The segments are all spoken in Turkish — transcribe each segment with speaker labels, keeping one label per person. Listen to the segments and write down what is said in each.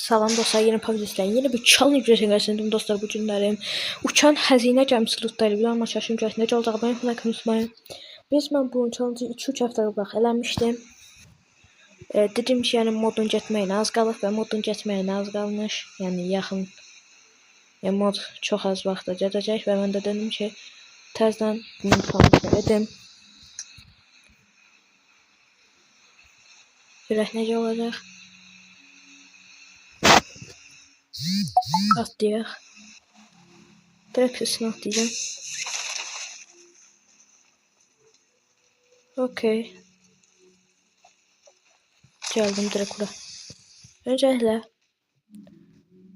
Speaker 1: Salam dostlar, yeni podcast'ten yeni bir challenge görüşürüz dostlar bu günlerim. Uçan hazine gemisi lootları bilen maçlaşım görüşürüz. Necə olacaq ben falan konuşmayın. Ben bu challenge-ı 2-3 həftə qabaq eləmişdim. Dedim ki, yəni modun getməyinə az qalıb və modun getməyinə az qalmış. Yəni yaxın mod çox az vaxtda gedəcək və mən də dedim ki, təzədən bunu challenge edim. Görək necə olacaq. Atlayaq. Direkt üstüne atlayacağım. Okey. Geldim direkt buraya. Öncelikle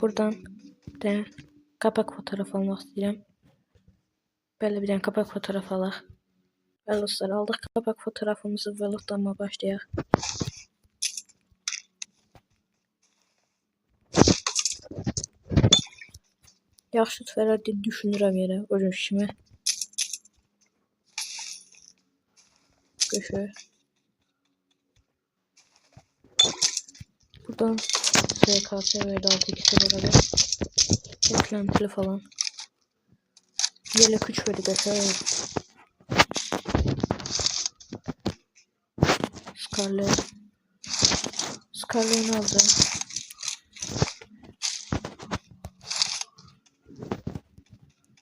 Speaker 1: buradan bir tane kapak fotoğrafı almak istiyorum. Böyle bir tane kapak fotoğrafı alaq. Və dostlar aldıq kapak fotoğrafımızı və lootlanma başlayaq. Yaxşı tüfələr düşünürəm yerə o gün kimi. Göşür. Buradan SKS verdi 6x beraber. Eklentili falan. Yelek 3 verdi desək. Scarlet'ini aldım.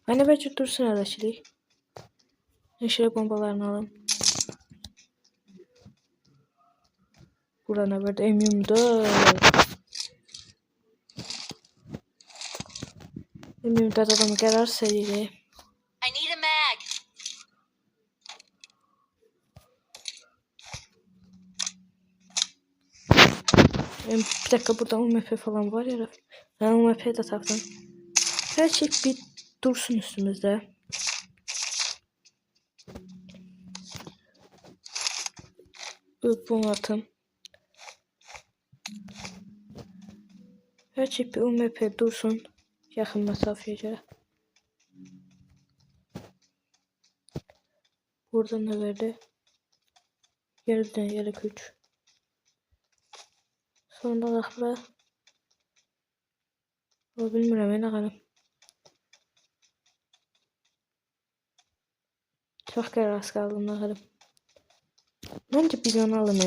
Speaker 1: Hani belki dursun ələşilik. Neşəli bombalarını alım. Burana verdi M24. M24 adamı qərar seriydi.
Speaker 2: I need a mag.
Speaker 1: Bir dakika burada UMP falan var ya. Ben UMP'yi de taktım. Her şey bir dursun üstümüzde. Bunu atım. Her şey bir UMP dursun. Yakın mesafeye göre. Burada ne verdi? Yerden yelek 3. Sonra da o bilmirəm nə qalım. Çox qəras qaldım nə qalım. Məncə bizon alım.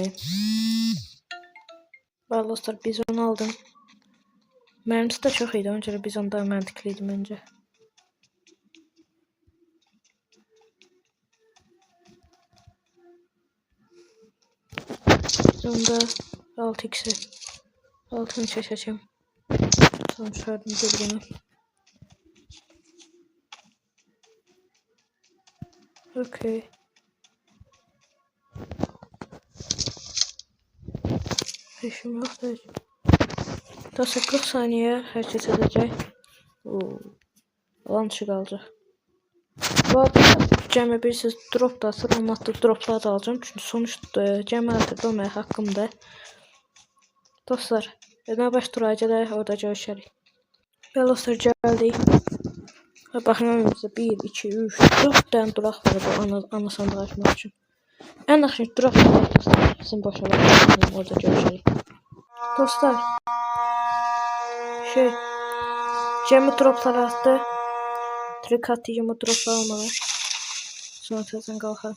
Speaker 1: Bəli dostlar, bizon aldım. Mərmisi də çox idi, ona görə bizon daha məntiqli idi məncə. Bizonda 6x'i 6'ını çəkəcəm. Son çıxardım düzgünü. Okey. Peşim yok da. Daha 40 saniye hərəkət edəcək. Alan dışı qalacaq. Bu arada cəmi bir siz drop da atır, onun atdığı dropları da alacağım. Çünki sonuçta cəmi atır olmaya haqqımda. Dostlar, nə baş duracaq da orada görüşərik. Və dostlar gəldik. Baxın önümüzdə 1, 2, 3, 4 dənə duraq var bu ana sandığı açmaq üçün. Ən axırıncı duraq var dostlar. Sizin boşa baxın, orada görüşərik. Dostlar, cəmi dropları atdı. Trik atlayacağım o dropları almalı. Sonra təzən qalxar.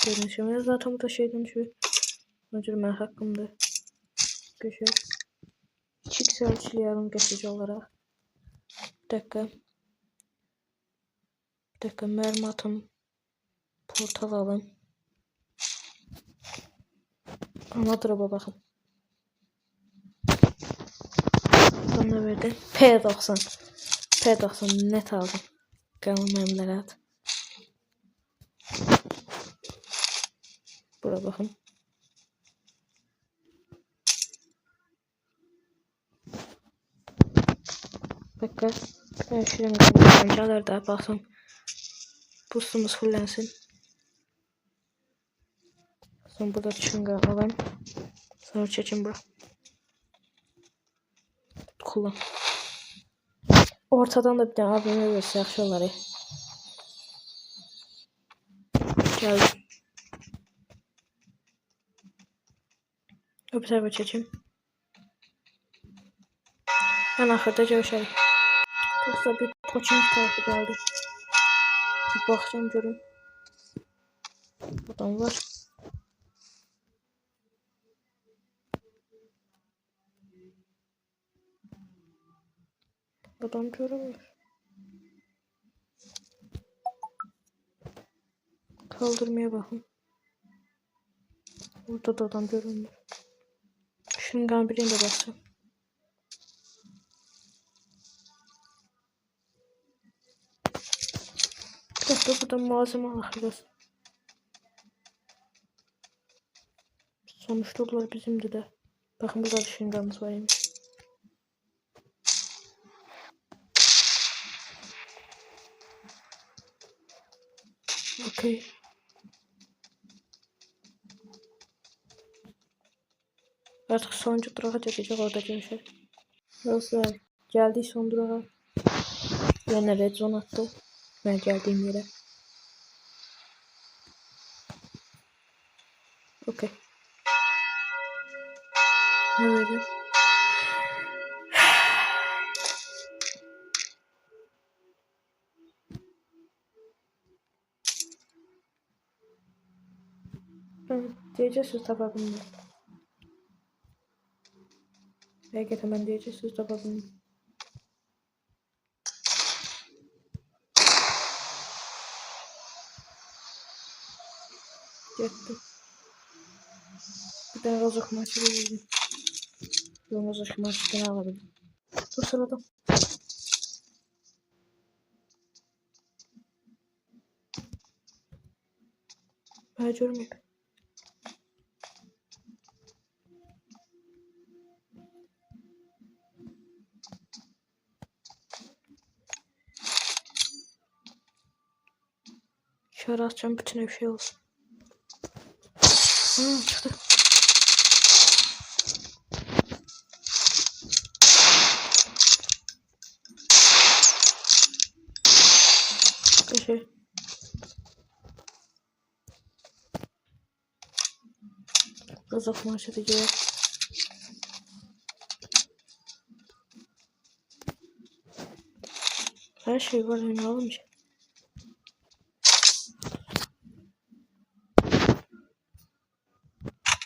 Speaker 1: Görünüşümdə zaten bu da dönüşür. Ona görə mən haqqımda. Göşər. 2x ölçülüyorum geçici olarak. Bir dakika mermi atım. Portal alın. Ana drop'a bakın. Bana verdi. P90. P90 net aldım. Qanun mermiləri at. Bura bakın. Dakika. Ben şuradan qanunları da baxın. Boostumuz fullensin. Sonra burada çınga alalım. Sonra çekin bura. Kullan. Ortadan da bir tane AVM versə yaxşı olar. Gəldim. Observer çekeyim. En axırda görüşərik. Dostlar bir Pochinki tarafı geldi. Bir bakacağım görün. Adam var. Adam görünmüyor. Kaldırmaya bakın. Burada da adam görünmüyor. Şundan birine de basacağım. Dostlar burada malzeme alacağız. Sonuçta onlar bizimdi de. Bakın burada bir şıngamız var yani. Okey. Artık sonuncu durağa çekecek, orada görüşelim. Dostlar geldik son durağa. Yine red zone attı. Ben geldiğim yere. Okey. Ne böyle? Ben diyeceğiz söz tabakımda. Belki hemen diyeceğiz söz tabakımda. Gitti. Bir tane rozok maçı vereceğim. Rozok maçı gene alabilirim. Dur sırada. Ben görmeyeyim. Şöyle atacağım bütün bir şey olsun. Çıktı. Bir şey. Rozok maçı diyeceğim. Her şey var yani almış.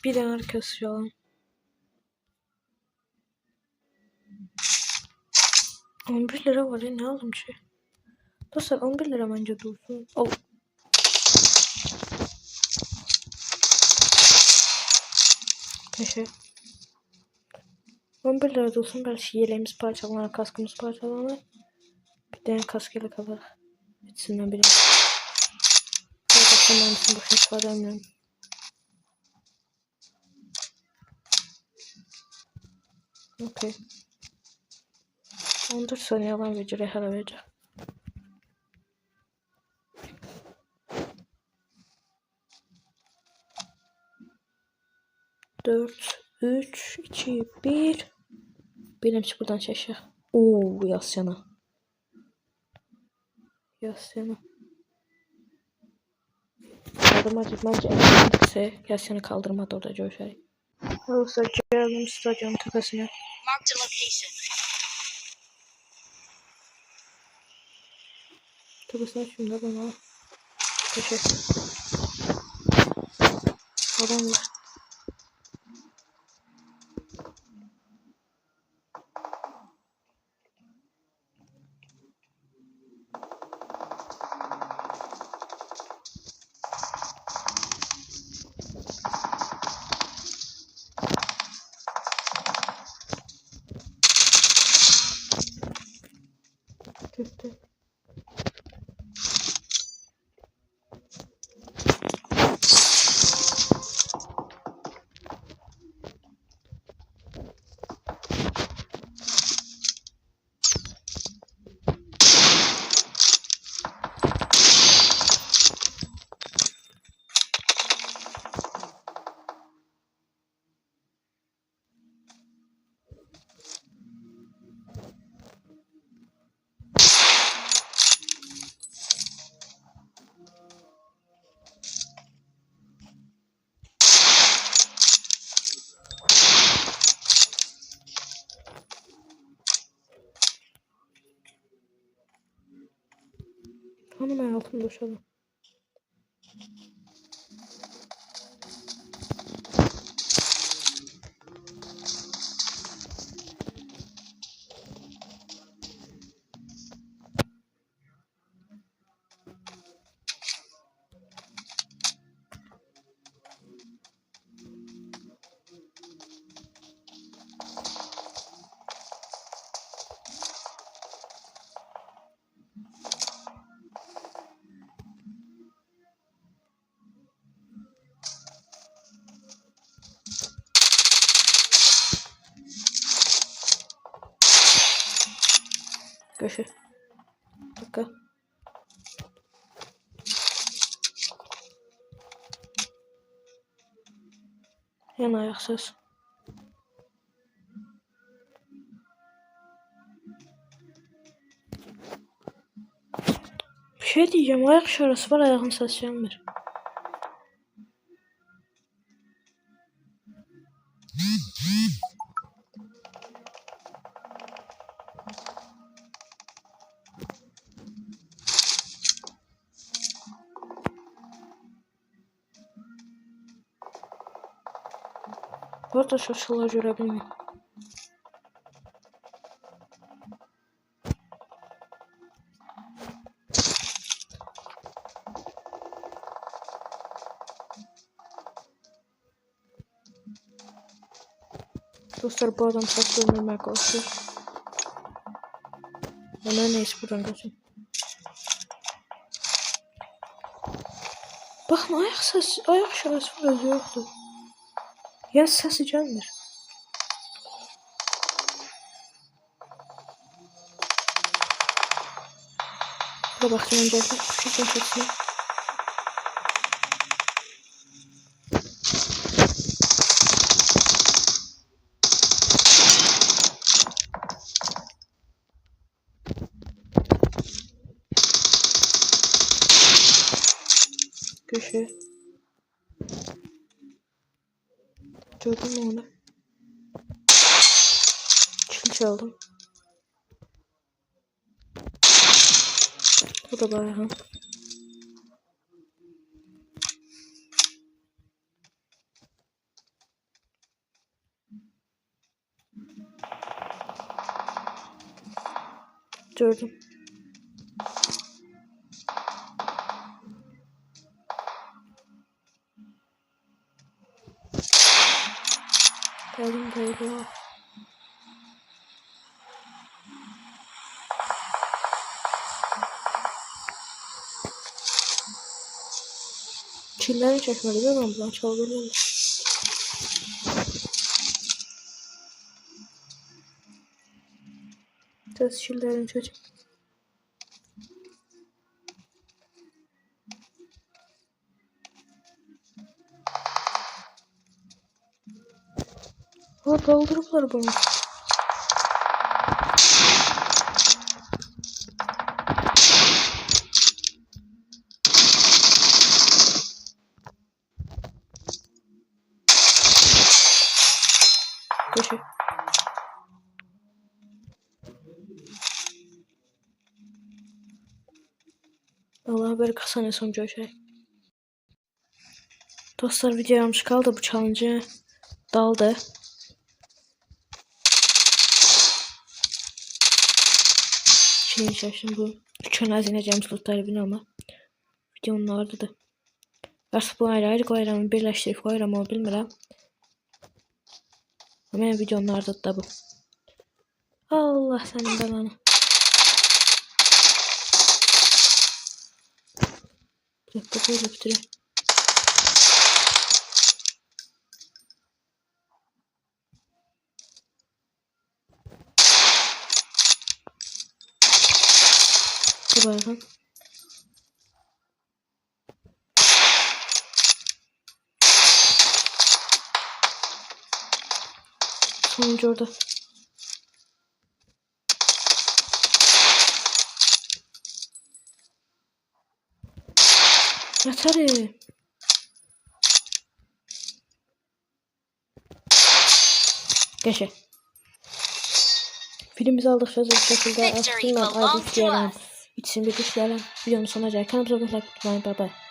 Speaker 1: Bir de arkası yalan. 11 lira var ya, ne aldım şey. Dostlar 11 lira bence dursun. Oh. Neyse. 11 lira dursun, belki yeleğimiz parçalanır, kaskımız parçalanır. Bir tane kaskıyla kalır. İçinden biri. Bakın ben bütün bu şey paramıyorum. Okey. 14 saniye alan verici rehara vereceğim. Dört, üç, iki, bir. Benim buradan şaşır. Oo, Yasyana. Yasyana. Kaldırmacı bence ise Yasyana kaldırmadı, orada coşar. Olsa geldim stadyum tepesine.
Speaker 2: Marked a location.
Speaker 1: Tepesine şimdi bana. Teşekkür. Adam var. Köfte. Onu mən altını boşalım. Köşe. Dakika. Yan ayak ses. Bir şey diyeceğim. Ayak şurası var. Ayağın ses gelmir. Burada şaşılar göre bilmiyorum. Dostlar bu adam saklı öldürmeye kalkıyor. Ona neyse buradan kaçın. Bakın ayak şurası var yoktu. Ya sesi gelmir. Buna bakacağım öncelikle. Şuradan sesine. Köşe. Gördün mü onu? Çil çaldım. Bu da bayağı. Gördüm. Geldim böyle. Çillerini çekmeli değil mi? Buradan çalabilirim. Ses çillerini çek. Ha kaldırıplar bunu. Köşe. Allah haber kasanı son şey. Dostlar video yapmış kaldı bu challenge daldı. Şimdi şaşırdım bu. Üçün əzinəcəyimiz lootları bilməm. Videonun oradadır. Artıq bu ayrı-ayrı qoyuram, birləşdirib qoyuram, o bilmirəm. Mənim videonun oradadır da bu. Allah sənin belanı. Bir dakika böyle bitireyim. Bakın. Sonuncu orada. Yeter. Geçe. Filmimizi aldıkça bir şekilde aslında ayrı isteyelim. İçsin bir kişilerle videonun sonuna geldik. Kanalımıza abone olmayı unutmayın. Bye bye.